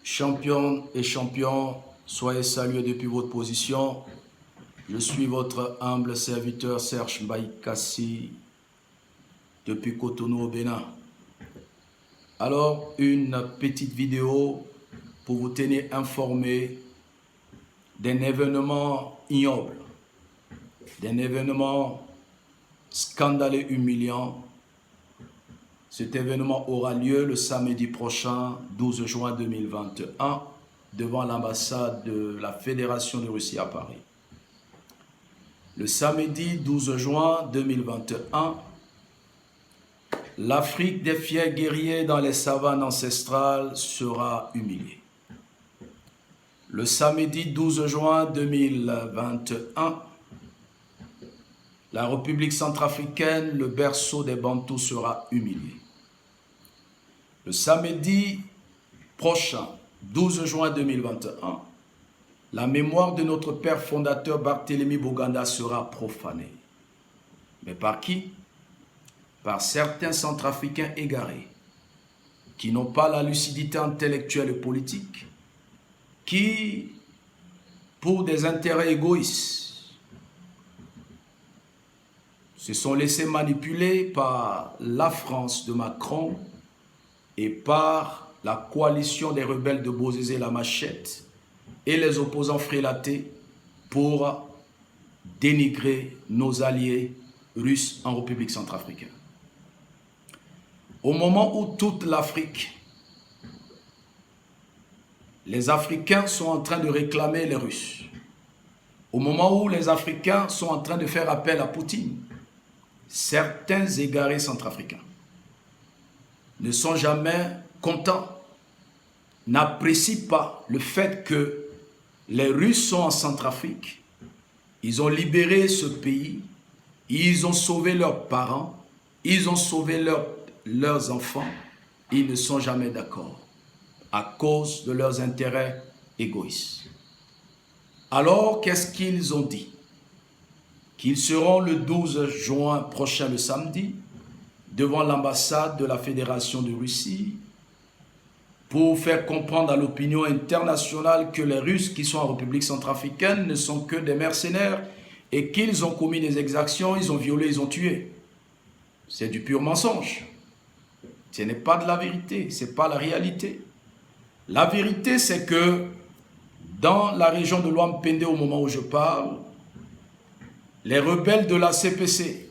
Championnes et champions, soyez salués depuis votre position. Je suis votre humble serviteur Serge Mbaye-Kassi depuis Cotonou au Bénin. Alors, une petite vidéo pour vous tenir informé d'un événement ignoble, d'un événement scandaleux, humiliant. Cet événement aura lieu le samedi prochain, 12 juin 2021, devant l'ambassade de la Fédération de Russie à Paris. Le samedi 12 juin 2021, l'Afrique des fiers guerriers dans les savanes ancestrales sera humiliée. Le samedi 12 juin 2021, la République centrafricaine, le berceau des Bantous, sera humiliée. Le samedi prochain, 12 juin 2021, la mémoire de notre père fondateur Barthélemy Boganda sera profanée. Mais par qui? Par certains centrafricains égarés, qui n'ont pas la lucidité intellectuelle et politique, qui, pour des intérêts égoïstes, se sont laissés manipuler par la France de Macron et par la coalition des rebelles de Bozizé la Machette et les opposants frélatés pour dénigrer nos alliés russes en République centrafricaine. Au moment où toute l'Afrique, les Africains sont en train de réclamer les Russes, au moment où les Africains sont en train de faire appel à Poutine, certains égarés centrafricains ne sont jamais contents, n'apprécient pas le fait que les Russes sont en Centrafrique, ils ont libéré ce pays, ils ont sauvé leurs parents, ils ont sauvé leurs enfants, ils ne sont jamais d'accord à cause de leurs intérêts égoïstes. Alors, qu'est-ce qu'ils ont dit? Qu'ils seront le 12 juin prochain, le samedi, devant l'ambassade de la Fédération de Russie pour faire comprendre à l'opinion internationale que les Russes qui sont en République centrafricaine ne sont que des mercenaires et qu'ils ont commis des exactions, ils ont violé, ils ont tué. C'est du pur mensonge. Ce n'est pas de la vérité, ce n'est pas la réalité. La vérité, c'est que dans la région de Loampende, au moment où je parle, les rebelles de la CPC,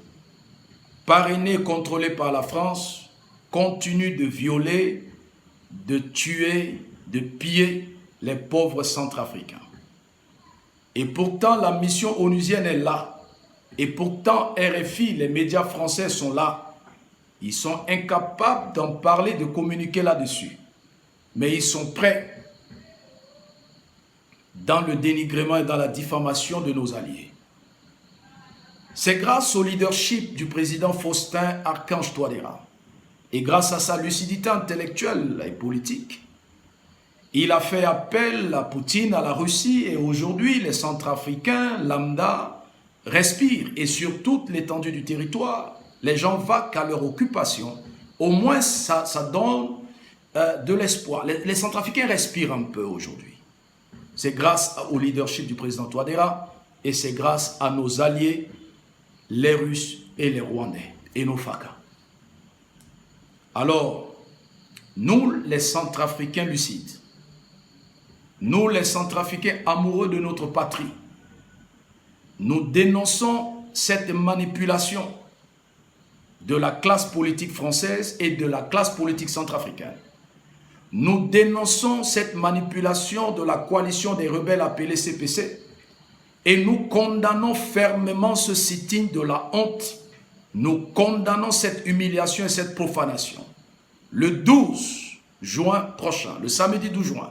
parrainés et contrôlés par la France, continuent de violer, de tuer, de piller les pauvres centrafricains. Et pourtant, la mission onusienne est là. Et pourtant, RFI, les médias français sont là. Ils sont incapables d'en parler, de communiquer là-dessus. Mais ils sont prêts dans le dénigrement et dans la diffamation de nos alliés. C'est grâce au leadership du président Faustin Archange Touadéra et grâce à sa lucidité intellectuelle et politique, il a fait appel à Poutine, à la Russie, et aujourd'hui les Centrafricains lambda respirent, et sur toute l'étendue du territoire, les gens vaquent à leur occupation. Au moins ça donne de l'espoir. Les Centrafricains respirent un peu aujourd'hui. C'est grâce au leadership du président Touadéra et c'est grâce à nos alliés, les Russes et les Rwandais et nos FACA. Alors, nous les Centrafricains lucides, nous les Centrafricains amoureux de notre patrie, nous dénonçons cette manipulation de la classe politique française et de la classe politique centrafricaine. Nous dénonçons cette manipulation de la coalition des rebelles appelée CPC et nous condamnons fermement ce sit-in de la honte. Nous condamnons cette humiliation et cette profanation. Le 12 juin prochain, le samedi 12 juin,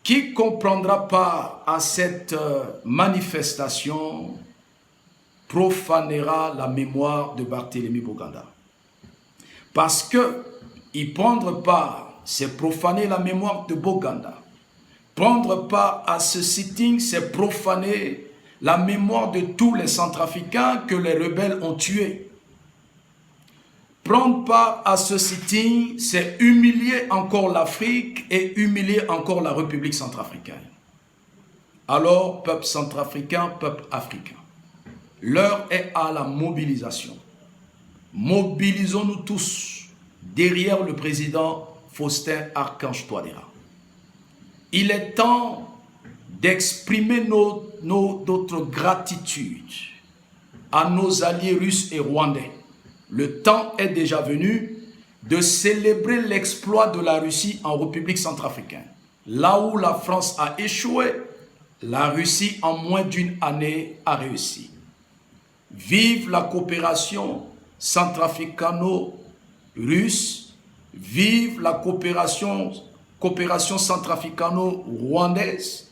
qui comprendra part à cette manifestation profanera la mémoire de Barthélemy Boganda. Parce que y prendre part, c'est profaner la mémoire de Boganda. Prendre part à ce sitting, c'est profaner la mémoire de tous les Centrafricains que les rebelles ont tués. Prendre part à ce sitting, c'est humilier encore l'Afrique et humilier encore la République centrafricaine. Alors, peuple centrafricain, peuple africain, l'heure est à la mobilisation. Mobilisons-nous tous derrière le président Faustin Archange Touadéra. Il est temps d'exprimer notre gratitude à nos alliés russes et rwandais. Le temps est déjà venu de célébrer l'exploit de la Russie en République centrafricaine. Là où la France a échoué, la Russie en moins d'une année a réussi. Vive la coopération centrafricano-russe, vive la coopération centrafricano-rwandaise,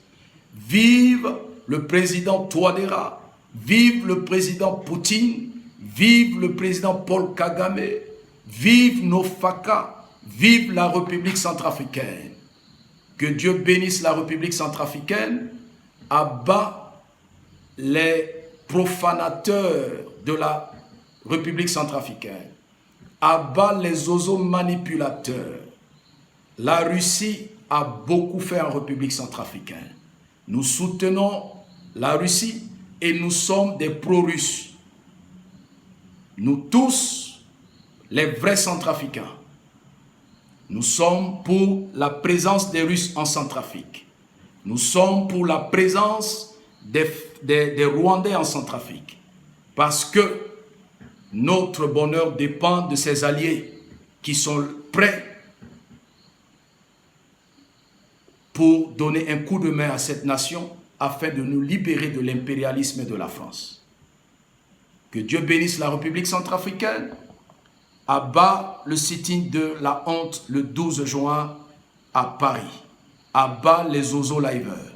vive le président Touadéra, vive le président Poutine, vive le président Paul Kagame, vive nos FACA, vive la République centrafricaine. Que Dieu bénisse la République centrafricaine, abat les profanateurs de la République centrafricaine, abat les oiseaux manipulateurs. La Russie a beaucoup fait en République centrafricaine. Nous soutenons la Russie et nous sommes des pro-russes. Nous tous, les vrais centrafricains, nous sommes pour la présence des Russes en Centrafrique. Nous sommes pour la présence des Rwandais en Centrafrique. Parce que notre bonheur dépend de ces alliés qui sont prêts pour donner un coup de main à cette nation afin de nous libérer de l'impérialisme de la France. Que Dieu bénisse la République centrafricaine. Abat le sitting de la honte le 12 juin à Paris. Abat les oiseaux liveurs.